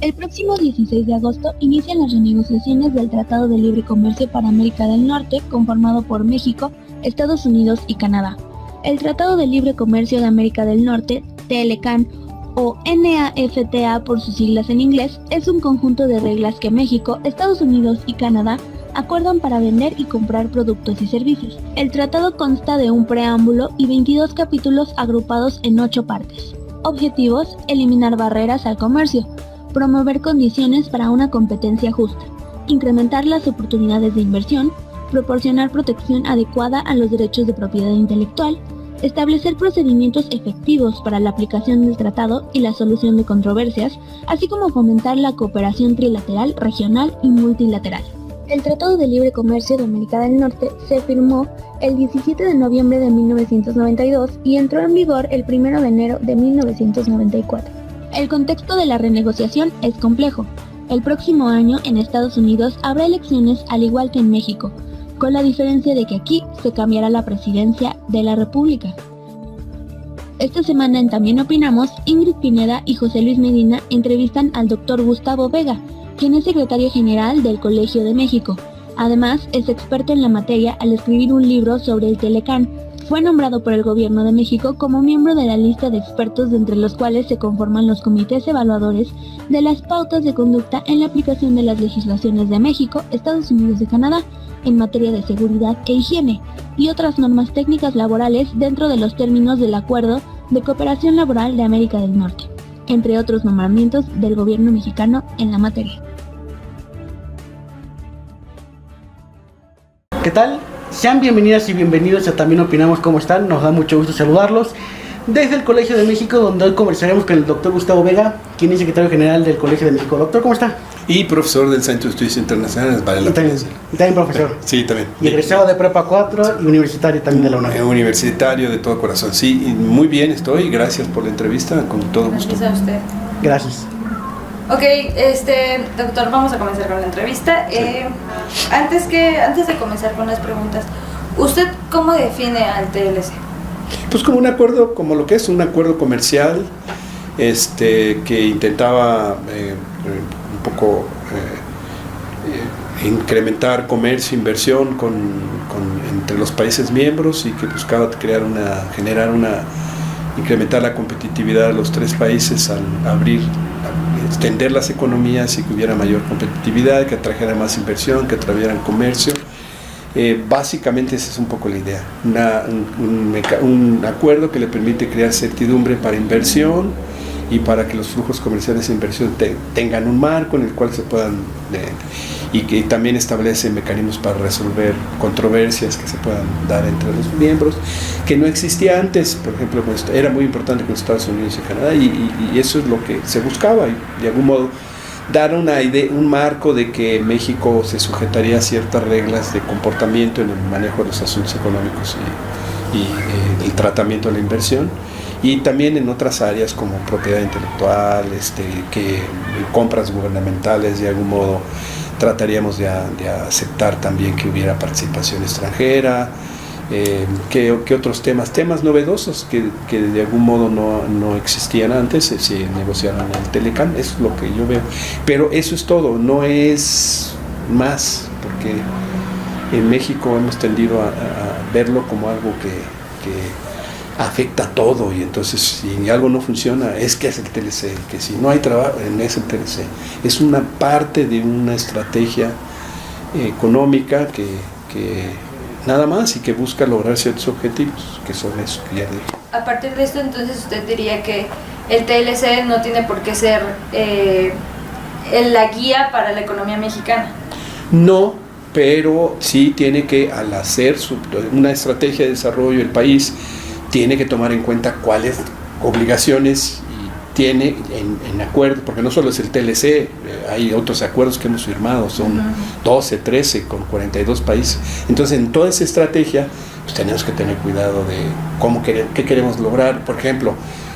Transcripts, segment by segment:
El próximo 16 de agosto inician las renegociaciones del Tratado de Libre Comercio para América del Norte, conformado por México, Estados Unidos y Canadá. El Tratado de Libre Comercio de América del Norte, TLCAN, o NAFTA por sus siglas en inglés, es un conjunto de reglas que México, Estados Unidos y Canadá acuerdan para vender y comprar productos y servicios. El tratado consta de un preámbulo y 22 capítulos agrupados en 8 partes. Objetivos: eliminar barreras al comercio, promover condiciones para una competencia justa, incrementar las oportunidades de inversión, proporcionar protección adecuada a los derechos de propiedad intelectual, establecer procedimientos efectivos para la aplicación del tratado y la solución de controversias, así como fomentar la cooperación trilateral, regional y multilateral. El Tratado de Libre Comercio de América del Norte se firmó el 17 de noviembre de 1992 y entró en vigor el 1 de enero de 1994. El contexto de la renegociación es complejo. El próximo año en Estados Unidos habrá elecciones al igual que en México, con la diferencia de que aquí se cambiará la presidencia de la República. Esta semana en También Opinamos, Ingrid Pineda y José Luis Medina entrevistan al Dr. Gustavo Vega, quien es secretario general del Colegio de México. Además, es experto en la materia al escribir un libro sobre el TLCAN. Fue nombrado por el Gobierno de México como miembro de la lista de expertos de entre los cuales se conforman los comités evaluadores de las pautas de conducta en la aplicación de las legislaciones de México, Estados Unidos y Canadá en materia de seguridad e higiene y otras normas técnicas laborales dentro de los términos del Acuerdo de Cooperación Laboral de América del Norte, entre otros nombramientos del Gobierno mexicano en la materia. ¿Qué tal? Sean bienvenidas y bienvenidos a También Opinamos. ¿Cómo están? Nos da mucho gusto saludarlos desde el Colegio de México, donde hoy conversaremos con el doctor Gustavo Vega, quien es secretario general del Colegio de México. Doctor, ¿cómo está? Y profesor del Centro de Estudios Internacionales, vale la pena. Y también profesor. Sí, también. Y egresado de Prepa 4 y universitario también de la UNAM. Universitario de todo corazón, sí. Y muy bien estoy, gracias por la entrevista, con todo gusto. Gracias a usted. Gracias. Ok, doctor, vamos a comenzar con la entrevista. Sí. Antes de comenzar con las preguntas, ¿usted cómo define al TLC? Pues como un acuerdo, como lo que es un acuerdo comercial, que intentaba un poco incrementar comercio, inversión entre los países miembros y que buscaba incrementar la competitividad de los tres países al extender las economías y que hubiera mayor competitividad, que atrajera más inversión, que atrajeran comercio. Básicamente esa es un poco la idea, un acuerdo que le permite crear certidumbre para inversión y para que los flujos comerciales de inversión tengan un marco en el cual se puedan y que también establece mecanismos para resolver controversias que se puedan dar entre los miembros, que no existía antes. Por ejemplo, era muy importante con Estados Unidos y Canadá y eso es lo que se buscaba, y de algún modo dar una idea, un marco de que México se sujetaría a ciertas reglas de comportamiento en el manejo de los asuntos económicos y el tratamiento de la inversión, y también en otras áreas como propiedad intelectual, que compras gubernamentales. De algún modo trataríamos de aceptar también que hubiera participación extranjera. ¿Qué otros temas novedosos que de algún modo no existían antes se negociaron en el TLCAN? Eso es lo que yo veo, pero eso es todo, no es más, porque en México hemos tendido a verlo como algo que afecta a todo, y entonces si algo no funciona es que es el TLC, que si no hay trabajo es el TLC. Es una parte de una estrategia económica que nada más, y que busca lograr ciertos objetivos, que son eso que ya dije. A partir de esto, entonces, usted diría que el TLC no tiene por qué ser la guía para la economía mexicana. No, pero sí tiene que, al hacer una estrategia de desarrollo del país, tiene que tomar en cuenta cuáles obligaciones tiene en acuerdo, porque no solo es el TLC, hay otros acuerdos que hemos firmado, son 12, 13, con 42 países. Entonces, en toda esa estrategia, pues tenemos que tener cuidado de qué queremos lograr. Por ejemplo,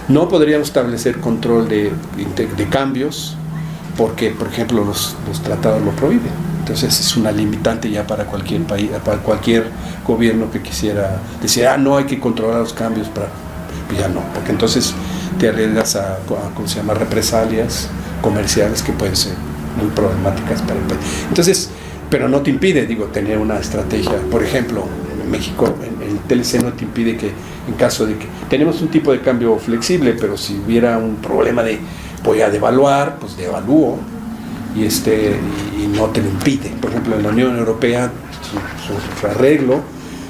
no podríamos establecer control de cambios, porque, por ejemplo, los tratados lo prohíben. Entonces, es una limitante ya para cualquier país, para cualquier gobierno que quisiera decir, no hay que controlar los cambios, pues ya no, porque entonces te arriesgas a ¿cómo se llama?, represalias comerciales que pueden ser muy problemáticas para el país. Entonces, pero no te impide, tener una estrategia. Por ejemplo, en México, el TLC no te impide que, en caso de que tenemos un tipo de cambio flexible, pero si hubiera un problema de voy a devaluar, pues devalúo, y no te lo impide. Por ejemplo, en la Unión Europea, su arreglo,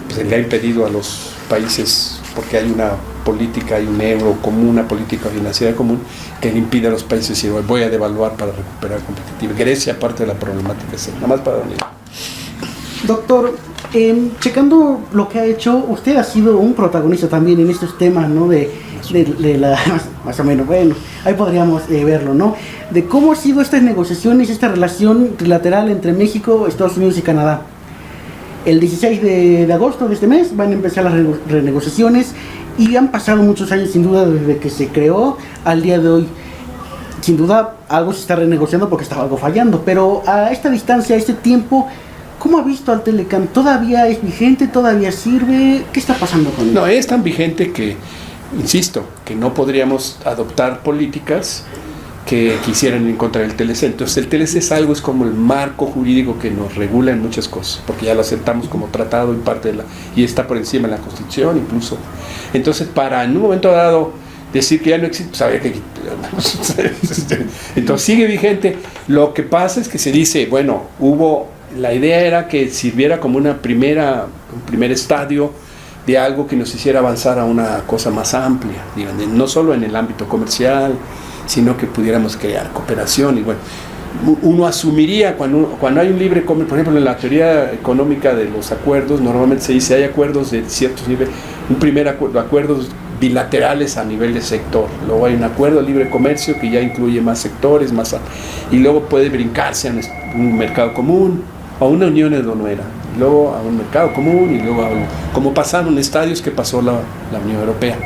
pues le ha impedido a los países, porque hay una política, hay un euro común, una política financiera común, que le impide a los países decir, voy a devaluar para recuperar competitividad. Grecia, parte de la problemática, es nada más para unir. Doctor, checando lo que ha hecho, usted ha sido un protagonista también en estos temas, ¿no? De la, más o menos, bueno, ahí podríamos verlo, ¿no? De cómo han sido estas negociaciones, esta relación trilateral entre México, Estados Unidos y Canadá. El 16 de agosto de este mes van a empezar las renegociaciones y han pasado muchos años sin duda desde que se creó al día de hoy. Sin duda algo se está renegociando porque estaba algo fallando, pero a esta distancia, a este tiempo, ¿cómo ha visto al Telecán? ¿Todavía es vigente? ¿Todavía sirve? ¿Qué está pasando con él? No, es tan vigente que, insisto, que no podríamos adoptar políticas que quisieran en contra del TLC. Entonces el TLC es como el marco jurídico que nos regula en muchas cosas, porque ya lo aceptamos como tratado y está por encima de la Constitución incluso. Entonces, para en un momento dado decir que ya no existe, pues habría que entonces sigue vigente. Lo que pasa es que se dice, bueno, la idea era que sirviera como un primer estadio de algo que nos hiciera avanzar a una cosa más amplia, no solo en el ámbito comercial, sino que pudiéramos crear cooperación. Y bueno, uno asumiría cuando hay un libre comercio, por ejemplo, en la teoría económica de los acuerdos, normalmente se dice hay acuerdos de ciertos niveles, un primer acuerdos bilaterales a nivel de sector, luego hay un acuerdo de libre comercio que ya incluye más sectores, y luego puede brincarse a un mercado común, a una unión aduanera, luego a un mercado común, y luego como pasaron estadios que pasó la Unión Europea.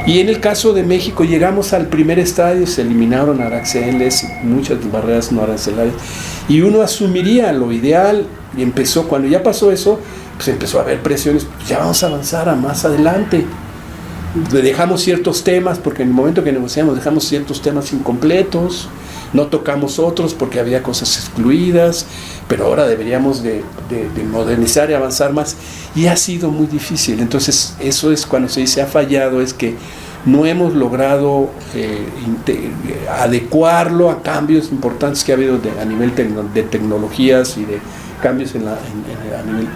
Y en el caso de México llegamos al primer estadio, se eliminaron aranceles, muchas barreras no arancelarias, y uno asumiría lo ideal, y cuando ya pasó eso, pues empezó a haber presiones, pues ya vamos a avanzar a más adelante. Dejamos ciertos temas, porque en el momento que negociamos dejamos ciertos temas incompletos, no tocamos otros porque había cosas excluidas, pero ahora deberíamos de modernizar y avanzar más, y ha sido muy difícil. Entonces eso es cuando se dice ha fallado, es que no hemos logrado adecuarlo a cambios importantes que ha habido a nivel de tecnologías y de cambios a nivel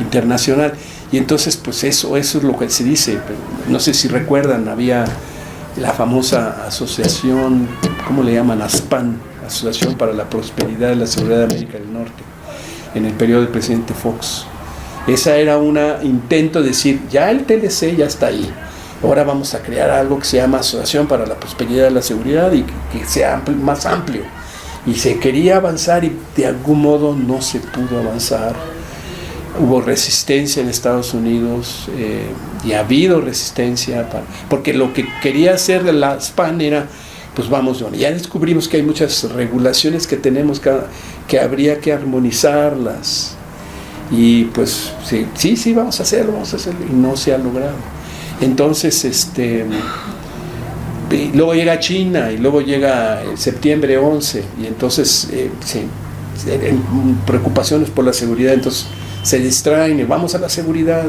internacional. Y entonces pues eso es lo que se dice. No sé si recuerdan, había la famosa asociación, ¿cómo le llaman? ASPAN, Asociación para la Prosperidad y la Seguridad de América del Norte, en el periodo del presidente Fox. Esa era un intento de decir, ya el TLC ya está ahí, ahora vamos a crear algo que se llama Asociación para la Prosperidad y la Seguridad y que sea más amplio. Y se quería avanzar y de algún modo no se pudo avanzar. Hubo resistencia en Estados Unidos y ha habido resistencia, porque lo que quería hacer la SPAN era, pues vamos, ya descubrimos que hay muchas regulaciones que tenemos que habría que armonizarlas, y pues sí, vamos a hacerlo, y no se ha logrado. Entonces, luego llega China, y luego llega septiembre 11, y entonces preocupaciones por la seguridad, entonces se distraen y vamos a la seguridad,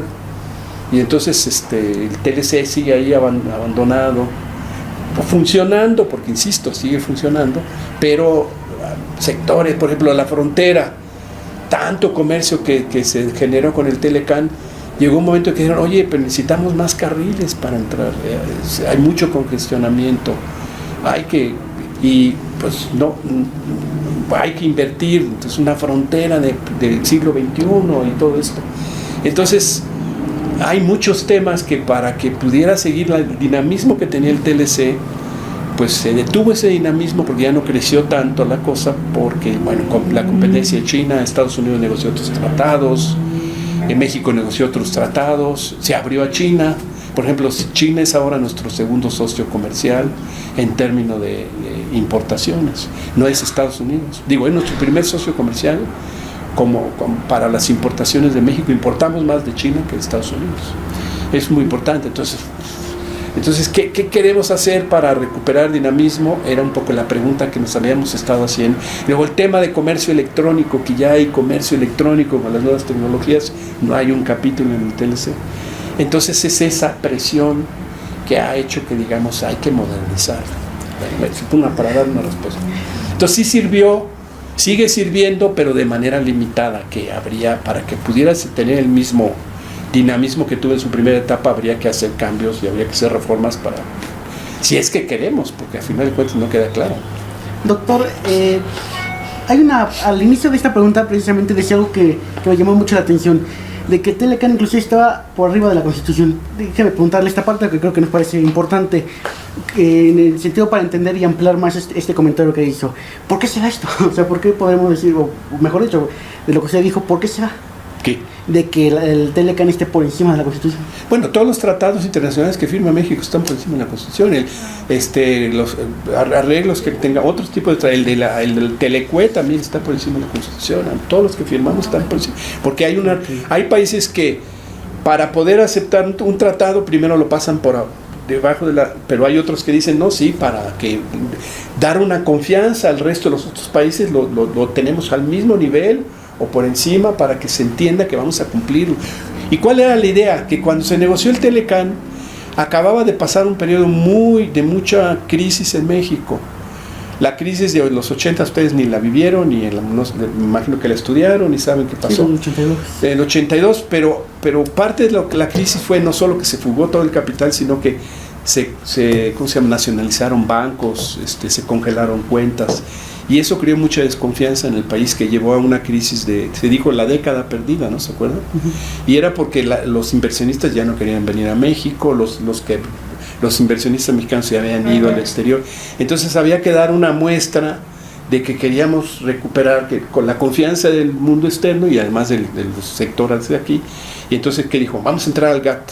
y entonces el TLC sigue ahí abandonado, funcionando, porque insisto, sigue funcionando, pero sectores, por ejemplo la frontera, tanto comercio que se generó con el Telecán, llegó un momento que dijeron, oye, pero necesitamos más carriles para entrar, hay mucho congestionamiento, hay que invertir, entonces una frontera del siglo XXI y todo esto. Entonces hay muchos temas que para que pudiera seguir el dinamismo que tenía el TLC, pues se detuvo ese dinamismo porque ya no creció tanto la cosa, porque con la competencia de China, Estados Unidos negoció otros tratados, México negoció otros tratados, se abrió a China. Por ejemplo, China es ahora nuestro segundo socio comercial en términos de importaciones, no es Estados Unidos. Es nuestro primer socio comercial como para las importaciones de México. Importamos más de China que de Estados Unidos. Es muy importante. Entonces, Entonces, ¿qué queremos hacer para recuperar dinamismo? Era un poco la pregunta que nos habíamos estado haciendo. Luego el tema de comercio electrónico, que ya hay comercio electrónico con las nuevas tecnologías, no hay un capítulo en el TLC. Entonces es esa presión que ha hecho que digamos hay que modernizar. Para dar una respuesta. Entonces sí sirvió, sigue sirviendo, pero de manera limitada, que habría, para que pudieras tener el mismo dinamismo que tuvo en su primera etapa, habría que hacer cambios y habría que hacer reformas para, si es que queremos, porque al final de cuentas no queda claro. Doctor, al inicio de esta pregunta precisamente decía algo que me llamó mucho la atención, de que Telecán inclusive estaba por arriba de la Constitución. Déjeme preguntarle esta parte que creo que nos parece importante, en el sentido para entender y ampliar más este comentario que hizo. ¿Por qué se da esto? O sea, ¿por qué podemos decir, o mejor dicho, de lo que usted dijo, ¿por qué se da? ¿Qué? De que el Telecán esté por encima de la Constitución. Bueno, todos los tratados internacionales que firma México están por encima de la Constitución. Los arreglos que tenga otros tipos de... El del Telecue también está por encima de la Constitución. Todos los que firmamos están por encima. Porque hay países que para poder aceptar un tratado primero lo pasan por debajo de la... Pero hay otros que dicen, no, sí, para que dar una confianza al resto de los otros países lo tenemos al mismo nivel o por encima para que se entienda que vamos a cumplirlo. ¿Y cuál era la idea? Que cuando se negoció el Telecán, acababa de pasar un periodo de mucha crisis en México. La crisis de los 80 ustedes ni la vivieron, me imagino que la estudiaron y saben qué pasó. Sí, en el 82, pero parte de la crisis fue no solo que se fugó todo el capital, sino que nacionalizaron bancos, se congelaron cuentas. Y eso creó mucha desconfianza en el país, que llevó a una crisis se dijo la década perdida, ¿no se acuerdan? Uh-huh. Y era porque los inversionistas ya no querían venir a México, los inversionistas mexicanos se habían ido al exterior. Entonces había que dar una muestra de que queríamos recuperar con la confianza del mundo externo y además de los sectores de aquí. Y entonces, ¿qué dijo? Vamos a entrar al GATT.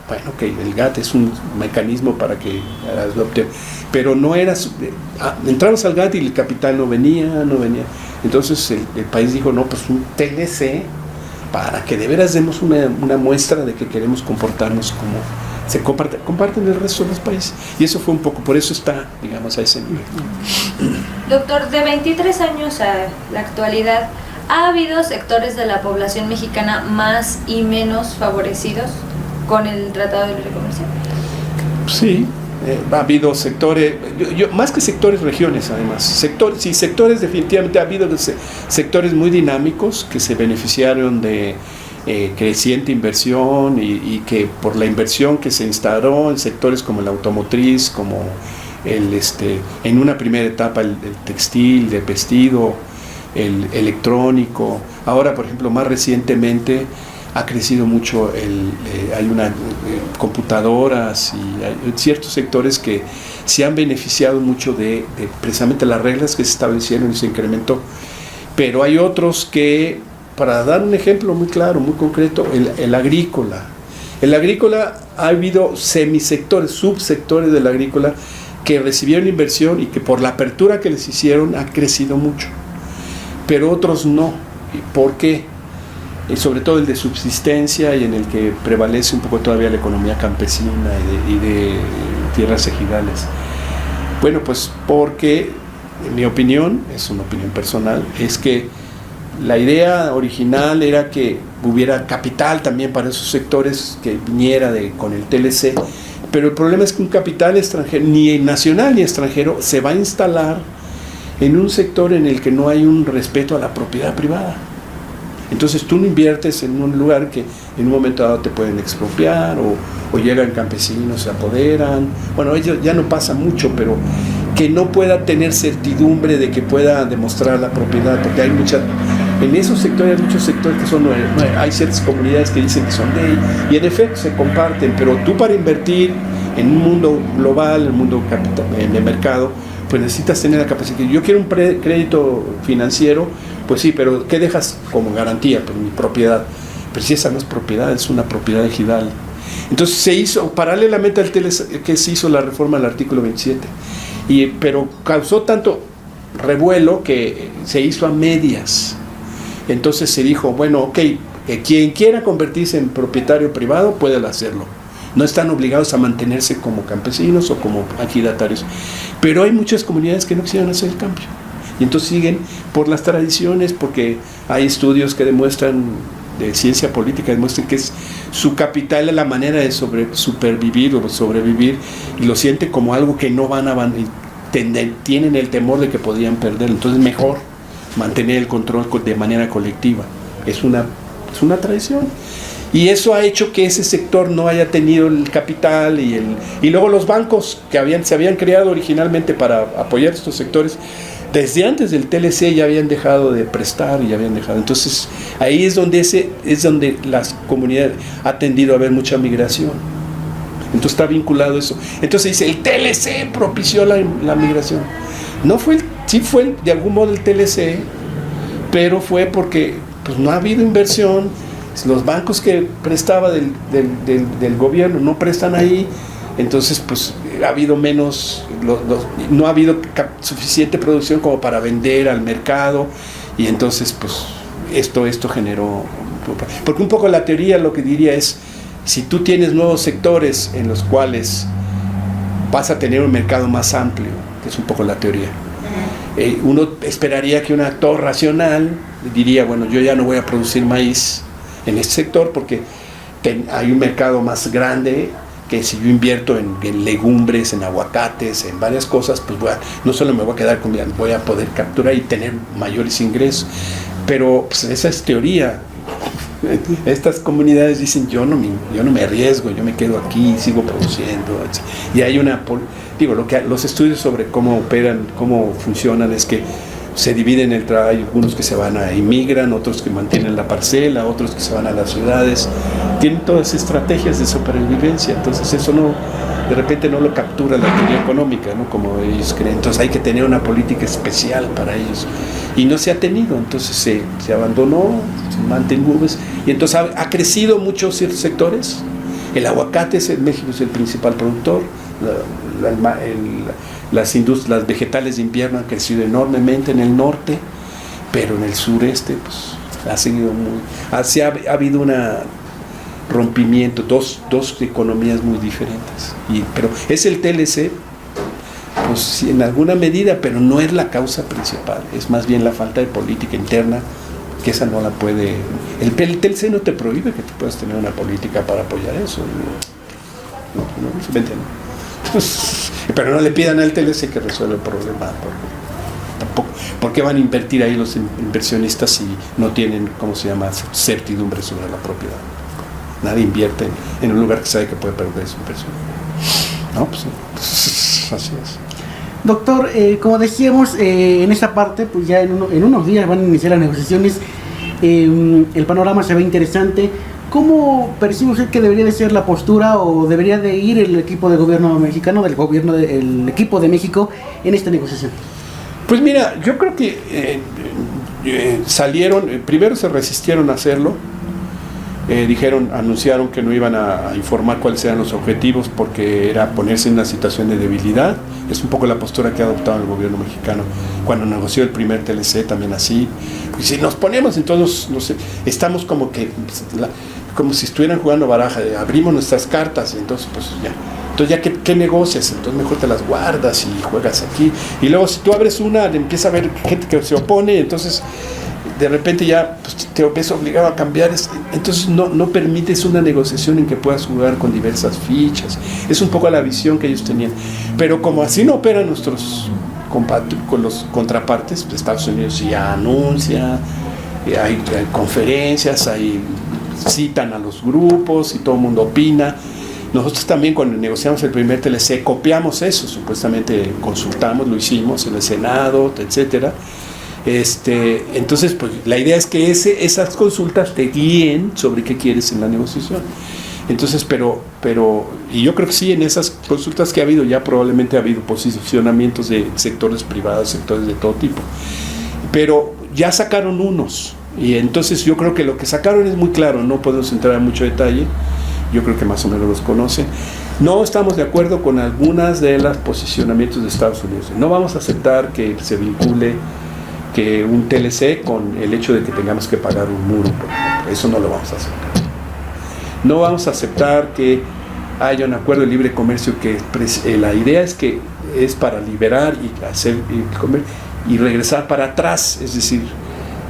Bueno, ok, el GATT es un mecanismo para que adopte, pero no era... entramos al GATT y el capital no venía. Entonces el país dijo, no, pues un TLC, para que de veras demos una muestra de que queremos comportarnos como se comparten el resto de los países. Y eso fue un poco, por eso está, digamos, a ese nivel. Doctor, de 23 años a la actualidad, ¿ha habido sectores de la población mexicana más y menos favorecidos con el Tratado de Libre Comercio? Sí, ha habido sectores, más que sectores, regiones además. Sectores definitivamente ha habido sectores muy dinámicos que se beneficiaron de creciente inversión y que por la inversión que se instauró en sectores como el automotriz, como en una primera etapa el textil, el vestido, el electrónico. Ahora, por ejemplo, más recientemente ha crecido mucho, hay computadoras y hay ciertos sectores que se han beneficiado mucho de precisamente las reglas que se establecieron y se incrementó. Pero hay otros que, para dar un ejemplo muy claro, muy concreto, el agrícola. El agrícola, ha habido semisectores, subsectores del agrícola que recibieron inversión y que por la apertura que les hicieron ha crecido mucho. Pero otros no. ¿Por qué? Sobre todo el de subsistencia y en el que prevalece un poco todavía la economía campesina y de tierras ejidales. Bueno, pues porque, en mi opinión, es una opinión personal, es que la idea original era que hubiera capital también para esos sectores que viniera con el TLC, pero el problema es que un capital extranjero, ni nacional ni extranjero, se va a instalar en un sector en el que no hay un respeto a la propiedad privada. Entonces tú no inviertes en un lugar que en un momento dado te pueden expropiar o llegan campesinos, se apoderan. Bueno, ello ya no pasa mucho, pero que no pueda tener certidumbre de que pueda demostrar la propiedad, porque en esos sectores hay muchos sectores que son, hay ciertas comunidades que dicen que son de ahí, y en efecto se comparten, pero tú para invertir en un mundo global, en un mundo en el mercado, pues necesitas tener la capacidad. Yo quiero un crédito financiero, pues sí, pero ¿qué dejas como garantía? Pues mi propiedad. Pero si esa no es propiedad, es una propiedad ejidal. Entonces se hizo, paralelamente al que se hizo la reforma del artículo 27, pero causó tanto revuelo que se hizo a medias. Entonces se dijo, bueno, ok, quien quiera convertirse en propietario privado puede hacerlo, no están obligados a mantenerse como campesinos o como ejidatarios. Pero hay muchas comunidades que no quisieran hacer el cambio. Y entonces siguen por las tradiciones, porque hay estudios que demuestran, de ciencia política, demuestran que es su capital, es la manera de supervivir o sobrevivir, y lo siente como algo que no van a tienen el temor de que podrían perder. Entonces mejor mantener el control de manera colectiva. Es una tradición. Y eso ha hecho que ese sector no haya tenido el capital y luego los bancos que se habían creado originalmente para apoyar estos sectores, desde antes del TLC ya habían dejado de prestar y ya habían dejado. Entonces ahí es donde las comunidades ha tendido a haber mucha migración. Entonces está vinculado eso. Entonces dice, el TLC propició la migración. No fue, sí fue de algún modo el TLC, pero fue porque pues, no ha habido inversión. Los bancos que prestaba del gobierno no prestan ahí. Entonces pues ha habido menos, no ha habido suficiente producción como para vender al mercado, y entonces pues esto generó, porque un poco la teoría lo que diría es, si tú tienes nuevos sectores en los cuales vas a tener un mercado más amplio, que es un poco la teoría, uno esperaría que un actor racional diría, bueno, yo ya no voy a producir maíz en este sector porque hay un mercado más grande, que si yo invierto en legumbres, en aguacates, en varias cosas, pues no solo me voy a quedar con, voy a poder capturar y tener mayores ingresos. Pero pues, esa es teoría. Estas comunidades dicen, yo no me arriesgo, yo me quedo aquí, sigo produciendo. Y hay los estudios sobre cómo operan, cómo funcionan, es que se dividen hay algunos que se van emigran, otros que mantienen la parcela, otros que se van a las ciudades, tienen todas estrategias de supervivencia. Entonces eso de repente no lo captura la teoría económica, ¿no? Como ellos creen. Entonces hay que tener una política especial para ellos, y no se ha tenido. Entonces se abandonó, se mantuvo, y entonces ha crecido muchos ciertos sectores. El aguacate en México es el principal productor. Las vegetales de invierno han crecido enormemente en el norte, pero en el sureste pues ha seguido ha habido un rompimiento, dos economías muy diferentes. Pero es el TLC, pues sí, en alguna medida, pero no es la causa principal, es más bien la falta de política interna, que esa no la puede. El TLC no te prohíbe que tú puedas tener una política para apoyar eso. ¿Me entiendes? Pero no le pidan al TLC que resuelva el problema, tampoco. ¿Por qué van a invertir ahí los inversionistas si no tienen, certidumbre sobre la propiedad? Nadie invierte en un lugar que sabe que puede perder su inversión. No, pues así es. Doctor, como decíamos, en esta parte, pues ya en unos días van a iniciar las negociaciones. El panorama se ve interesante. ¿Cómo percibe usted que debería de ser la postura o debería de ir el equipo de gobierno mexicano, el equipo de México en esta negociación? Pues mira, yo creo que primero se resistieron a hacerlo, anunciaron que no iban a informar cuáles eran los objetivos porque era ponerse en una situación de debilidad. Es un poco la postura que ha adoptado el gobierno mexicano cuando negoció el primer TLC, también así. Y si nos ponemos, entonces estamos como si estuvieran jugando baraja, abrimos nuestras cartas y entonces pues ya ¿qué negocias? Entonces mejor te las guardas y juegas aquí, y luego si tú abres una empieza a haber gente que se opone, entonces de repente ya pues, te ves obligado a cambiar, entonces no permites una negociación en que puedas jugar con diversas fichas. Es un poco la visión que ellos tenían, pero como así no operan con los contrapartes, pues Estados Unidos ya anuncia, hay conferencias, citan a los grupos y todo el mundo opina. Nosotros también cuando negociamos el primer TLC copiamos eso, supuestamente consultamos, lo hicimos en el Senado, etcétera. Entonces pues la idea es que esas consultas te guíen sobre qué quieres en la negociación. Entonces, y yo creo que sí, en esas consultas que ha habido, ya probablemente ha habido posicionamientos de sectores privados, sectores de todo tipo, pero ya sacaron unos. Y entonces yo creo que lo que sacaron es muy claro, no podemos entrar en mucho detalle, yo creo que más o menos los conocen. No estamos de acuerdo con algunas de los posicionamientos de Estados Unidos. No vamos a aceptar que se vincule que un TLC con el hecho de que tengamos que pagar un muro, por ejemplo. Eso no lo vamos a aceptar. No vamos a aceptar que haya un acuerdo de libre comercio que la idea es que es para liberar y hacer y regresar para atrás, es decir,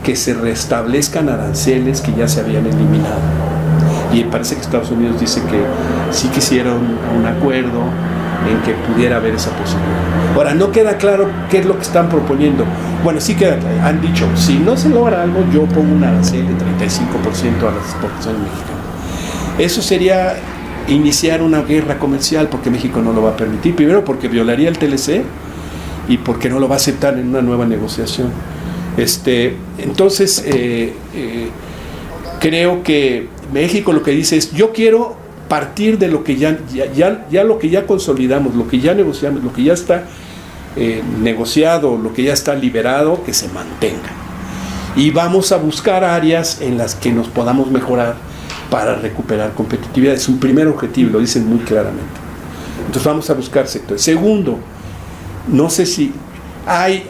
que se restablezcan aranceles que ya se habían eliminado. Y parece que Estados Unidos dice que sí quisiera un acuerdo en que pudiera haber esa posibilidad. Ahora, no queda claro qué es lo que están proponiendo. Bueno, sí queda claro. Han dicho, si no se logra algo, yo pongo un arancel de 35% a las exportaciones mexicanas. Eso sería iniciar una guerra comercial, porque México no lo va a permitir. Primero, porque violaría el TLC y porque no lo va a aceptar en una nueva negociación. Entonces, creo que México lo que dice es, yo quiero partir de lo que lo que ya consolidamos, lo que ya negociamos, lo que ya está negociado, lo que ya está liberado, que se mantenga. Y vamos a buscar áreas en las que nos podamos mejorar para recuperar competitividad. Es un primer objetivo, lo dicen muy claramente. Entonces vamos a buscar sectores. Segundo, no sé si hay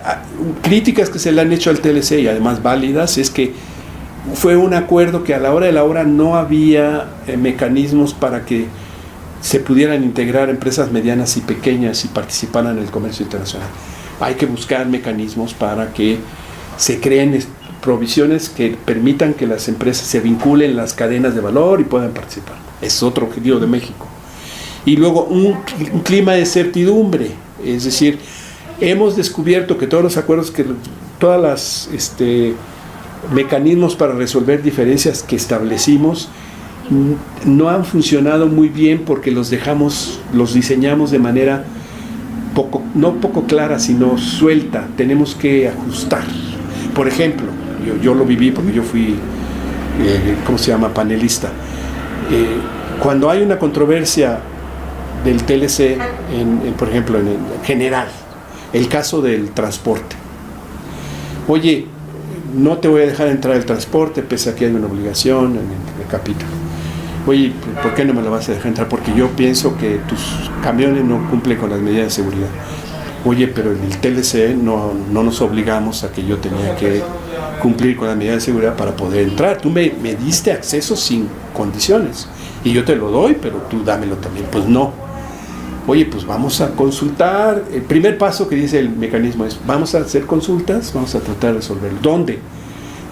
críticas que se le han hecho al TLC y además válidas, es que fue un acuerdo que a la hora de la hora no había mecanismos para que se pudieran integrar empresas medianas y pequeñas y participaran en el comercio internacional. Hay que buscar mecanismos para que se creen provisiones que permitan que las empresas se vinculen en las cadenas de valor y puedan participar. Es otro objetivo de México. Y luego un clima de certidumbre, es decir, hemos descubierto que todos los acuerdos, todas las mecanismos para resolver diferencias que establecimos no han funcionado muy bien porque los diseñamos de manera no poco clara, sino suelta. Tenemos que ajustar. Por ejemplo, yo lo viví porque yo fui, panelista. Cuando hay una controversia del TLC, por ejemplo, en general, el caso del transporte. Oye, no te voy a dejar entrar el transporte, pese a que hay una obligación en el capítulo. Oye, ¿por qué no me lo vas a dejar entrar? Porque yo pienso que tus camiones no cumplen con las medidas de seguridad. Oye, pero en el TLC no nos obligamos a que yo tenía que cumplir con las medidas de seguridad para poder entrar. Tú me diste acceso sin condiciones y yo te lo doy, pero tú dámelo también. Pues no. Oye, pues vamos a consultar. El primer paso que dice el mecanismo es, vamos a hacer consultas, vamos a tratar de resolverlo. ¿Dónde?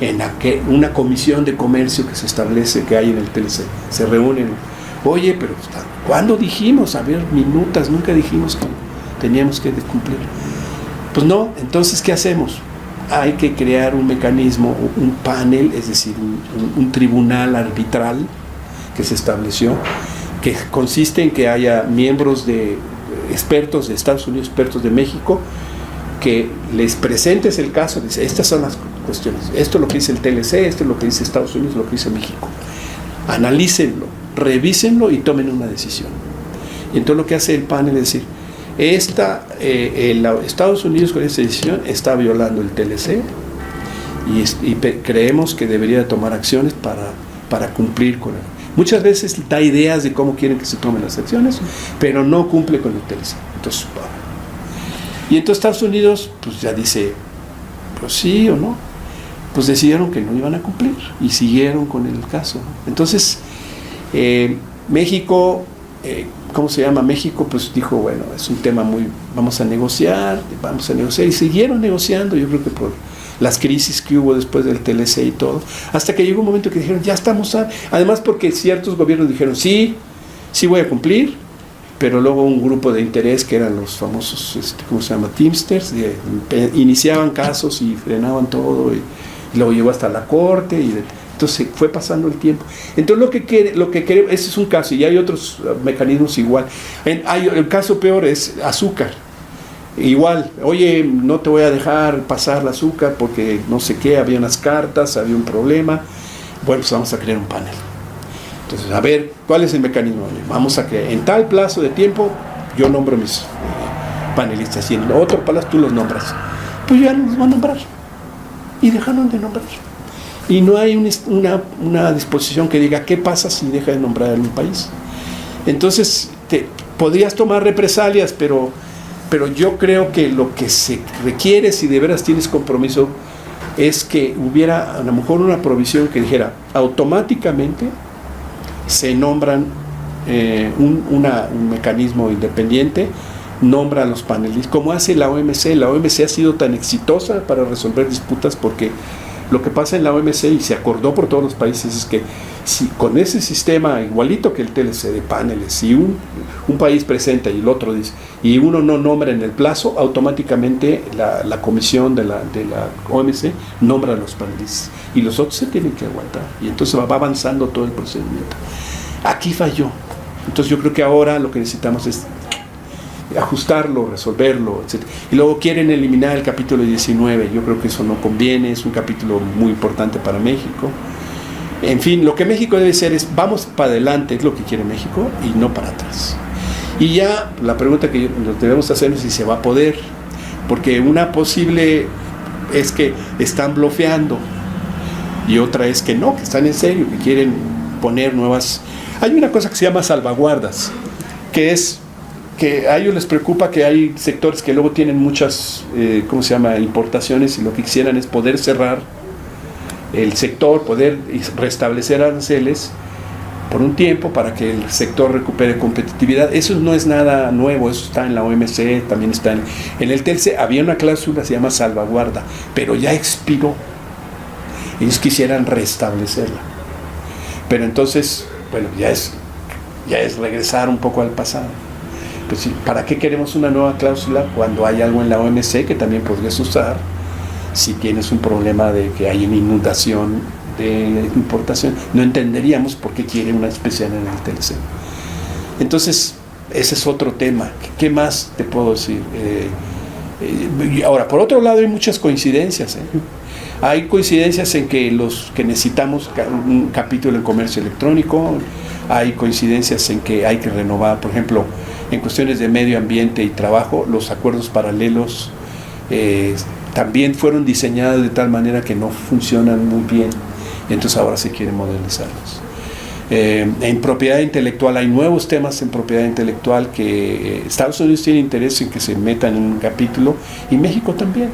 En una comisión de comercio que se establece, que hay en el TLC. Se reúnen. Oye, pero ¿cuándo dijimos? A ver, minutas, nunca dijimos que teníamos que cumplir. Pues no, entonces, ¿qué hacemos? Hay que crear un mecanismo, un panel, es decir, un tribunal arbitral que se estableció, que consiste en que haya miembros expertos de Estados Unidos, expertos de México, que les presentes el caso, dice, estas son las cuestiones, esto es lo que dice el TLC, esto es lo que dice Estados Unidos, lo que dice México. Analícenlo, revísenlo y tomen una decisión. Y entonces lo que hace el panel es decir, Estados Unidos con esta decisión está violando el TLC y creemos que debería tomar acciones para cumplir con él. Muchas veces da ideas de cómo quieren que se tomen las acciones, pero no cumple con el TLC. Entonces, y entonces Estados Unidos pues ya dice, pues sí o no, pues decidieron que no iban a cumplir y siguieron con el caso. Entonces México, México pues dijo, bueno, es un tema vamos a negociar y siguieron negociando, yo creo que por las crisis que hubo después del TLC y todo, hasta que llegó un momento que dijeron, ya estamos, además porque ciertos gobiernos dijeron, sí voy a cumplir, pero luego un grupo de interés que eran los famosos, Teamsters, iniciaban casos y frenaban todo, y luego llegó hasta la corte, entonces fue pasando el tiempo. Entonces lo que queremos, ese es un caso, y hay otros mecanismos igual. El caso peor es azúcar. Igual, oye, no te voy a dejar pasar el azúcar porque no sé qué, había unas cartas, había un problema. Bueno, pues vamos a crear un panel. Entonces, a ver, ¿cuál es el mecanismo? Vamos a crear, en tal plazo de tiempo, yo nombro mis panelistas y en otro plazo tú los nombras. Pues ya los van a nombrar. Y dejaron de nombrar. Y no hay una disposición que diga qué pasa si deja de nombrar en un país. Entonces, podrías tomar represalias, pero yo creo que lo que se requiere, si de veras tienes compromiso, es que hubiera a lo mejor una provisión que dijera automáticamente se nombran un mecanismo independiente, nombra a los panelistas, como hace la OMC. La OMC ha sido tan exitosa para resolver disputas porque lo que pasa en la OMC, y se acordó por todos los países, es que si con ese sistema igualito que el TLC de paneles, si un país presenta y el otro dice, y uno no nombra en el plazo, automáticamente la comisión de la OMC nombra a los panelistas y los otros se tienen que aguantar, y entonces va avanzando todo el procedimiento. Aquí falló. Entonces yo creo que ahora lo que necesitamos es ajustarlo, resolverlo, etc. Y luego quieren eliminar el capítulo 19. Yo creo que eso no conviene, es un capítulo muy importante para México. En fin, lo que México debe ser es, vamos para adelante, es lo que quiere México, y no para atrás. Y ya la pregunta que nos debemos hacer es si se va a poder, porque una posible es que están blofeando, y otra es que no, que están en serio, que quieren poner nuevas... Hay una cosa que se llama salvaguardas, que es que a ellos les preocupa que hay sectores que luego tienen muchas, importaciones, y lo que quisieran es poder cerrar el sector, poder restablecer aranceles por un tiempo para que el sector recupere competitividad. Eso no es nada nuevo, eso está en la OMC, también está en el TLC. Había una cláusula que se llama salvaguarda, pero ya expiró. Ellos quisieran restablecerla. Pero entonces, bueno, ya es regresar un poco al pasado. Pues sí, ¿para qué queremos una nueva cláusula cuando hay algo en la OMC que también podrías usar si tienes un problema de que hay una inundación de importación? No entenderíamos por qué quiere una especial en el TLC. Entonces, ese es otro tema. ¿Qué más te puedo decir? Ahora, por otro lado, hay muchas coincidencias. Hay coincidencias en que necesitamos un capítulo en comercio electrónico. Hay coincidencias en que hay que renovar, por ejemplo, en cuestiones de medio ambiente y trabajo, los acuerdos paralelos también fueron diseñados de tal manera que no funcionan muy bien, entonces ahora se quiere modernizarlos. En propiedad intelectual hay nuevos temas en propiedad intelectual que Estados Unidos tiene interés en que se metan en un capítulo, y México también.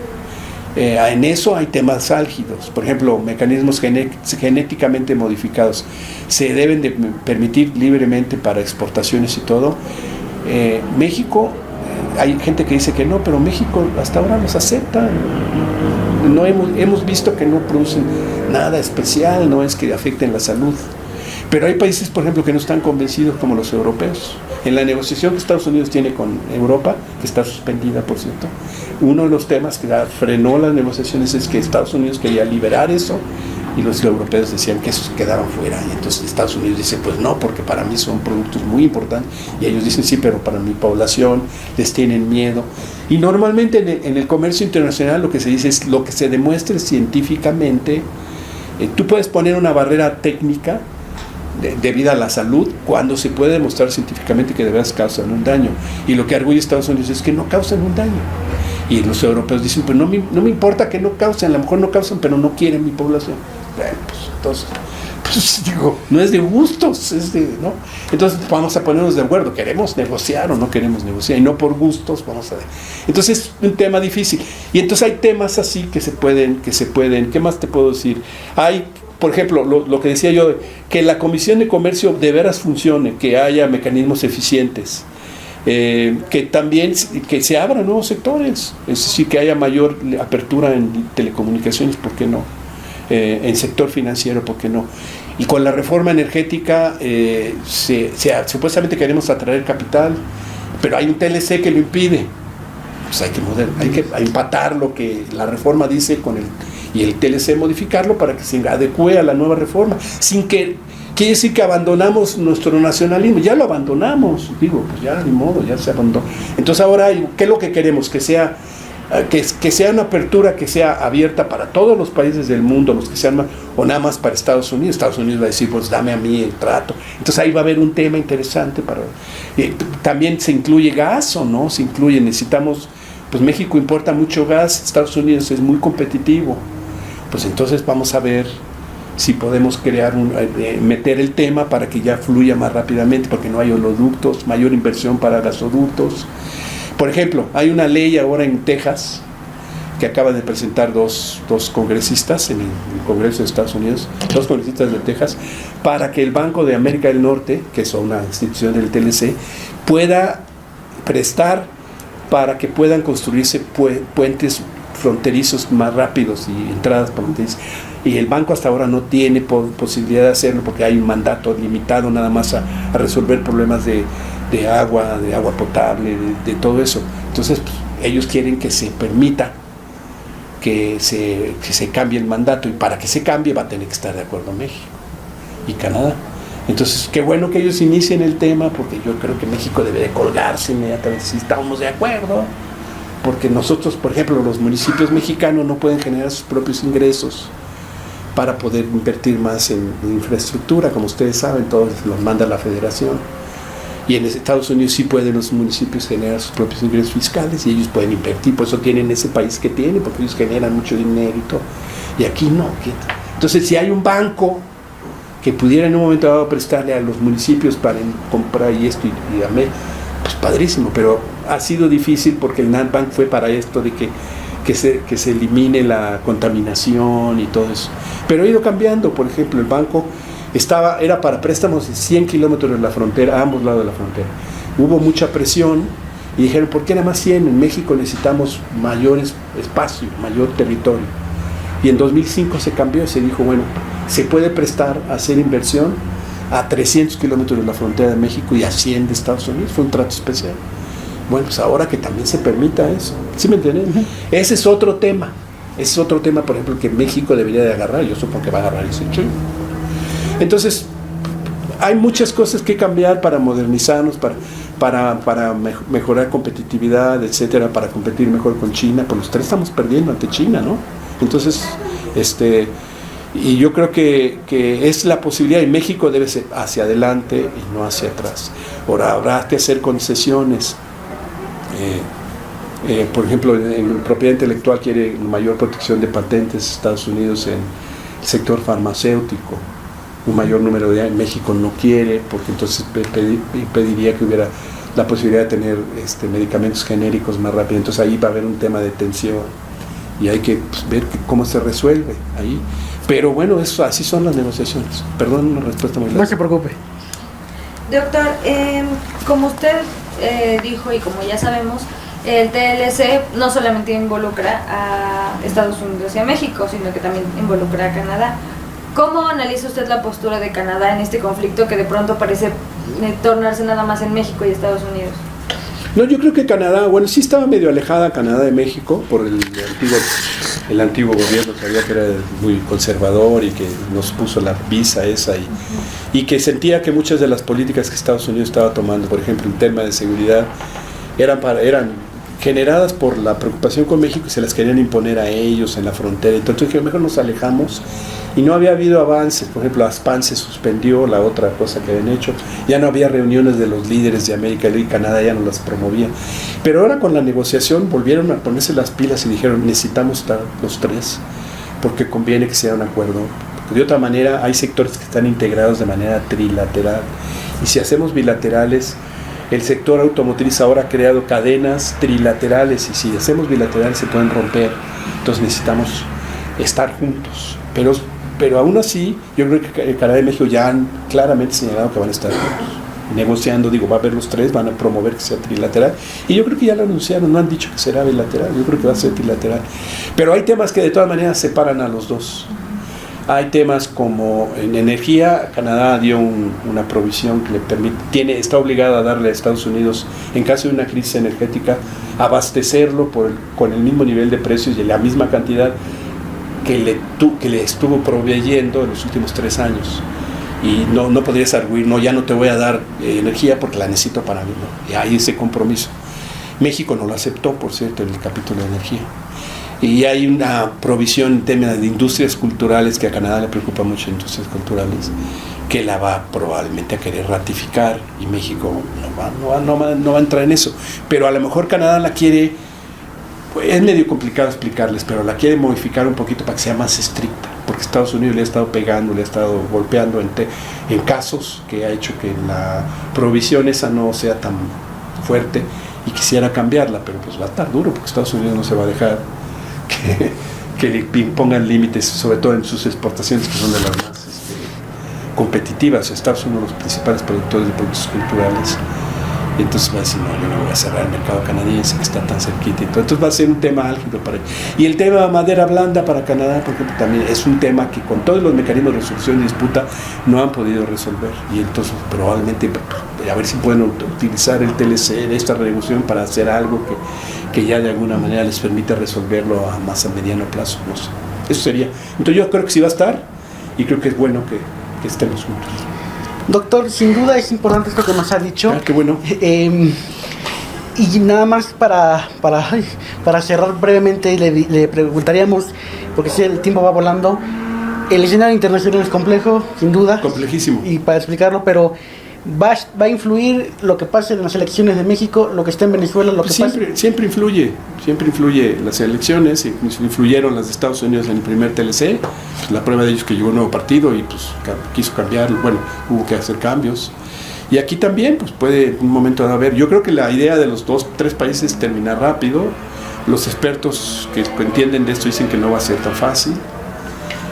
En eso hay temas álgidos, por ejemplo, mecanismos genéticamente modificados se deben de permitir libremente para exportaciones y todo. México, hay gente que dice que no, pero México hasta ahora los acepta. No hemos visto que no producen nada especial, no es que afecten la salud. Pero hay países, por ejemplo, que no están convencidos, como los europeos. En la negociación que Estados Unidos tiene con Europa, que está suspendida, por cierto, uno de los temas que frenó las negociaciones es que Estados Unidos quería liberar eso, y los europeos decían que esos quedaban fuera, y entonces Estados Unidos dice, pues no, porque para mí son productos muy importantes, y ellos dicen, sí, pero para mi población les tienen miedo. Y normalmente en el comercio internacional lo que se dice es lo que se demuestre científicamente. Tú puedes poner una barrera técnica debida a la salud cuando se puede demostrar científicamente que de veras causan un daño, y lo que arguye Estados Unidos es que no causan un daño, y los europeos dicen, pues no me importa que no causen, a lo mejor no causan, pero no quieren mi población. Bueno, pues entonces, digo, no es de gustos, ¿no? Entonces vamos a ponernos de acuerdo, ¿queremos negociar o no queremos negociar? Y no por gustos, vamos a ver. Entonces es un tema difícil, y entonces hay temas así que se pueden, ¿qué más te puedo decir? Hay, por ejemplo, lo que decía yo, que la Comisión de Comercio de veras funcione, que haya mecanismos eficientes, que también que se abran nuevos sectores, es decir, que haya mayor apertura en telecomunicaciones, ¿por qué no? En sector financiero, ¿por qué no? Y con la reforma energética supuestamente queremos atraer capital, pero hay un TLC que lo impide. Pues hay que empatar lo que la reforma dice y el TLC modificarlo para que se adecue a la nueva reforma, sin que quiere decir que abandonamos nuestro nacionalismo. Ya lo abandonamos, digo, pues ya ni modo, ya se abandonó. Entonces ahora, ¿qué es lo que queremos? Que sea una apertura que sea abierta para todos los países del mundo, los que sean más, o nada más para Estados Unidos. Estados Unidos va a decir, pues dame a mí el trato. Entonces ahí va a haber un tema interesante también se incluye gas o no, necesitamos, pues México importa mucho gas, Estados Unidos es muy competitivo, pues entonces vamos a ver si podemos meter el tema para que ya fluya más rápidamente, porque no hay oleoductos, mayor inversión para gasoductos. Por ejemplo, hay una ley ahora en Texas que acaban de presentar dos congresistas en el Congreso de Estados Unidos, dos congresistas de Texas, para que el Banco de América del Norte, que es una institución del TLC, pueda prestar para que puedan construirse puentes fronterizos más rápidos y entradas fronterizas. Y el banco hasta ahora no tiene posibilidad de hacerlo porque hay un mandato limitado nada más a resolver problemas de agua potable, de todo eso. Entonces pues, ellos quieren que se permita que se cambie el mandato, y para que se cambie va a tener que estar de acuerdo México y Canadá. Entonces, qué bueno que ellos inicien el tema, porque yo creo que México debe de colgarse inmediatamente si estamos de acuerdo, porque nosotros, por ejemplo, los municipios mexicanos no pueden generar sus propios ingresos para poder invertir más en infraestructura, como ustedes saben, todo los manda la federación. Y en Estados Unidos sí pueden los municipios generar sus propios ingresos fiscales y ellos pueden invertir, por eso tienen ese país que tienen, porque ellos generan mucho dinero y todo. Y aquí no. Entonces, si hay un banco que pudiera en un momento dado prestarle a los municipios para comprar y esto y a mí, pues padrísimo, pero ha sido difícil porque el NatBank fue para esto de que se elimine la contaminación y todo eso. Pero ha ido cambiando. Por ejemplo, el banco era para préstamos de 100 kilómetros de la frontera, a ambos lados de la frontera. Hubo mucha presión y dijeron, ¿por qué nada más 100? En México necesitamos mayor espacio, mayor territorio. Y en 2005 se cambió y se dijo, bueno, se puede prestar a hacer inversión a 300 kilómetros de la frontera de México y a 100 de Estados Unidos. Fue un trato especial. Bueno, pues ahora que también se permita eso. ¿Sí me entienden? Uh-huh. Ese es otro tema. Ese es otro tema, por ejemplo, que México debería de agarrar. Yo supongo que va a agarrar ese chico. Entonces, hay muchas cosas que cambiar para modernizarnos, para mejorar competitividad, etcétera, para competir mejor con China. Pues los tres estamos perdiendo ante China, ¿no? Entonces, y yo creo que es la posibilidad, y México debe ser hacia adelante y no hacia atrás. Ahora habrá que hacer concesiones. Por ejemplo, en propiedad intelectual quiere mayor protección de patentes Estados Unidos en el sector farmacéutico, un mayor número de en México no quiere, porque entonces pediría que hubiera la posibilidad de tener medicamentos genéricos más rápido. Entonces ahí va a haber un tema de tensión y hay que ver cómo se resuelve ahí. Pero bueno, así son las negociaciones. Perdón, una respuesta muy larga. No se preocupe. Doctor, como usted dijo y como ya sabemos, el TLC no solamente involucra a Estados Unidos y a México, sino que también involucra a Canadá. ¿Cómo analiza usted la postura de Canadá en este conflicto que de pronto parece tornarse nada más en México y Estados Unidos? No, yo creo que Canadá, bueno, sí estaba medio alejada Canadá de México por el antiguo gobierno, sabía que era muy conservador y que nos puso la visa esa y que sentía que muchas de las políticas que Estados Unidos estaba tomando, por ejemplo, en tema de seguridad, eran generadas por la preocupación con México y se las querían imponer a ellos en la frontera. Entonces que mejor nos alejamos y no había habido avances. Por ejemplo, ASPAN se suspendió, la otra cosa que habían hecho, ya no había reuniones de los líderes de América y Canadá, ya no las promovían. Pero ahora con la negociación volvieron a ponerse las pilas y dijeron, necesitamos estar los tres porque conviene que sea un acuerdo. Porque de otra manera hay sectores que están integrados de manera trilateral y si hacemos bilaterales, el sector automotriz ahora ha creado cadenas trilaterales y si hacemos bilaterales se pueden romper. Entonces necesitamos estar juntos. Pero aún así, yo creo que Canadá y México ya han claramente señalado que van a estar negociando. Digo, va a haber los tres, van a promover que sea trilateral. Y yo creo que ya lo anunciaron, no han dicho que será bilateral, yo creo que va a ser trilateral. Pero hay temas que de todas maneras separan a los dos. Hay temas como en energía, Canadá dio una provisión que le permite, está obligada a darle a Estados Unidos, en caso de una crisis energética, abastecerlo con el mismo nivel de precios y la misma cantidad que le estuvo proveyendo en los últimos 3 años. Y no podrías arguir, no, ya no te voy a dar energía porque la necesito para mí. ¿No? Y hay ese compromiso. México no lo aceptó, por cierto, en el capítulo de energía. Y hay una provisión en temas de industrias culturales que a Canadá le preocupa mucho, industrias culturales, que la va probablemente a querer ratificar y México no va a entrar en eso. Pero a lo mejor Canadá la quiere, pues es medio complicado explicarles, pero la quiere modificar un poquito para que sea más estricta, porque Estados Unidos le ha estado pegando, le ha estado golpeando en casos que ha hecho que la provisión esa no sea tan fuerte y quisiera cambiarla, pero pues va a estar duro porque Estados Unidos no se va a dejar que le impongan límites, sobre todo en sus exportaciones, que son de las más competitivas. Estados Unidos es uno de los principales productores de productos culturales. Y entonces va a decir, no, yo no voy a cerrar el mercado canadiense que está tan cerquita y todo. Entonces va a ser un tema álgido para él. Y el tema de madera blanda para Canadá, por ejemplo, también es un tema que con todos los mecanismos de resolución de disputa no han podido resolver. Y entonces probablemente a ver si pueden utilizar el TLC de esta renegociación para hacer algo que ya de alguna manera les permita resolverlo a mediano plazo. No sé. Eso sería. Entonces yo creo que sí va a estar y creo que es bueno que estemos juntos. Doctor, sin duda es importante esto que nos ha dicho. Qué bueno. Y nada más para cerrar brevemente, le preguntaríamos, porque si el tiempo va volando, el escenario internacional es complejo, sin duda. Complejísimo. Y para explicarlo, pero va a influir lo que pase en las elecciones de México, lo que está en Venezuela, lo que pase. Siempre influye las elecciones, influyeron las de Estados Unidos en el primer TLC, pues la prueba de ellos que llegó un nuevo partido y pues quiso cambiar, bueno, hubo que hacer cambios. Y aquí también, pues puede en un momento dado haber, yo creo que la idea de los 3 países es terminar rápido. Los expertos que entienden de esto dicen que no va a ser tan fácil.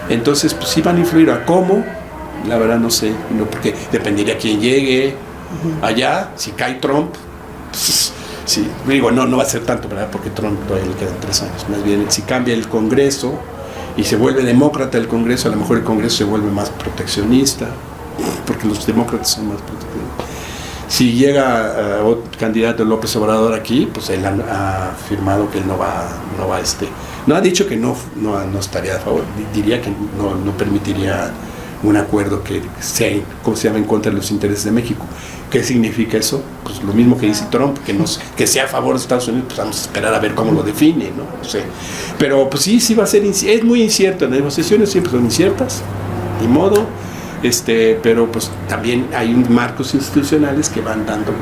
Entonces, pues sí van a influir. ¿A cómo? La verdad no sé, no, porque dependería quién llegue allá. Si cae Trump, pues, sí, digo, no va a ser tanto, ¿verdad? Porque Trump todavía le quedan 3 años. Más bien, si cambia el Congreso y se vuelve demócrata el Congreso, a lo mejor el Congreso se vuelve más proteccionista, porque los demócratas son más proteccionistas. Si llega otro candidato, López Obrador, aquí, pues él ha afirmado que él no ha dicho que no estaría a favor, diría que no permitiría un acuerdo que sea, ¿cómo se llama?, en contra de los intereses de México. ¿Qué significa eso? Pues lo mismo que dice Trump, que sea a favor de Estados Unidos, pues vamos a esperar a ver cómo lo define, ¿no? No sé. Pero pues sí va a ser, es muy incierto, las negociaciones siempre son inciertas, ni modo, pero pues también hay marcos institucionales que van dando.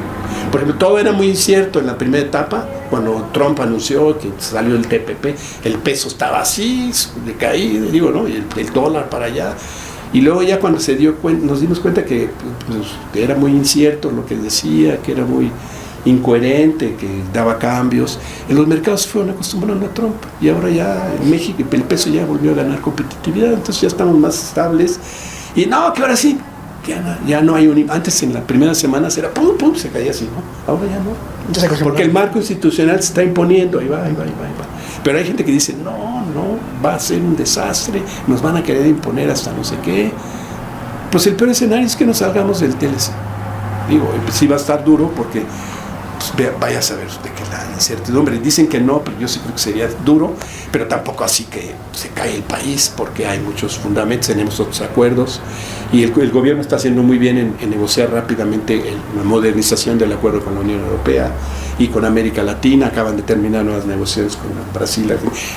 Por ejemplo, todo era muy incierto en la primera etapa, cuando Trump anunció que salió el TPP, el peso estaba así, decaído, ¿no? Y el dólar para allá. Y luego ya cuando nos dimos cuenta que era muy incierto lo que decía, que era muy incoherente, que daba cambios, en los mercados fueron acostumbrando a Trump y ahora ya en México el peso ya volvió a ganar competitividad, entonces ya estamos más estables y no, que ahora sí, ya no hay antes en las primeras semanas era pum, se caía así, ¿no? Ahora ya no, porque el marco institucional se está imponiendo, ahí va. Pero hay gente que dice, no, va a ser un desastre, nos van a querer imponer hasta no sé qué. Pues el peor escenario es que nos salgamos del TLC. Digo, sí va a estar duro porque pues, vaya a saber de qué la incertidumbre. Dicen que no, pero yo sí creo que sería duro, pero tampoco así que se cae el país, porque hay muchos fundamentos, tenemos otros acuerdos, y el gobierno está haciendo muy bien en negociar rápidamente la modernización del acuerdo con la Unión Europea y con América Latina. Acaban de terminar nuevas negociaciones con Brasil.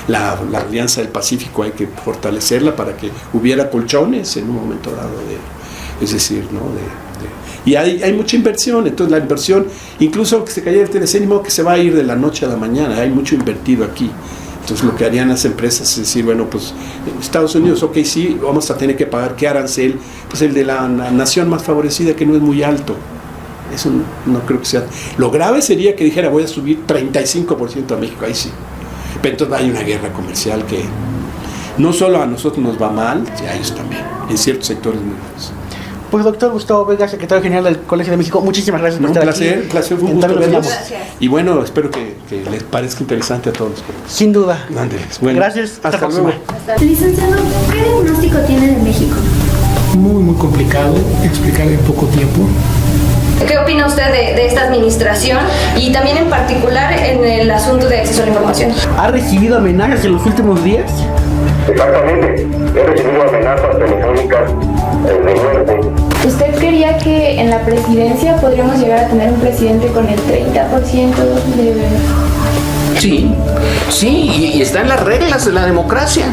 La Alianza del Pacífico hay que fortalecerla para que hubiera colchones en un momento dado, es decir, ¿no? Y hay mucha inversión, entonces la inversión, incluso que se cayera el TLC, ni modo que se va a ir de la noche a la mañana, hay mucho invertido aquí. Entonces lo que harían las empresas es decir, bueno, pues Estados Unidos, ok, sí, vamos a tener que pagar, ¿qué arancel? Pues el de la nación más favorecida, que no es muy alto. Eso no creo que sea. Lo grave sería que dijera, voy a subir 35% a México, ahí sí. Pero entonces hay una guerra comercial que no solo a nosotros nos va mal, y a ellos también, en ciertos sectores muy grandes. Pues doctor Gustavo Vega, secretario general del Colegio de México, muchísimas gracias por estar aquí. Un placer, fue un gusto verlos. Y bueno, espero que les parezca interesante a todos. Sin duda. Bueno, gracias, hasta luego. Licenciado, ¿qué diagnóstico tiene de México? Muy complicado explicar en poco tiempo. ¿Qué opina usted de esta administración y también en particular en el asunto de acceso a la información? ¿Ha recibido amenazas en los últimos días? Exactamente, he recibido amenazas telefónicas de muerte. ¿Usted creía que en la presidencia podríamos llegar a tener un presidente con el 30% de... Sí, y está en las reglas de la democracia.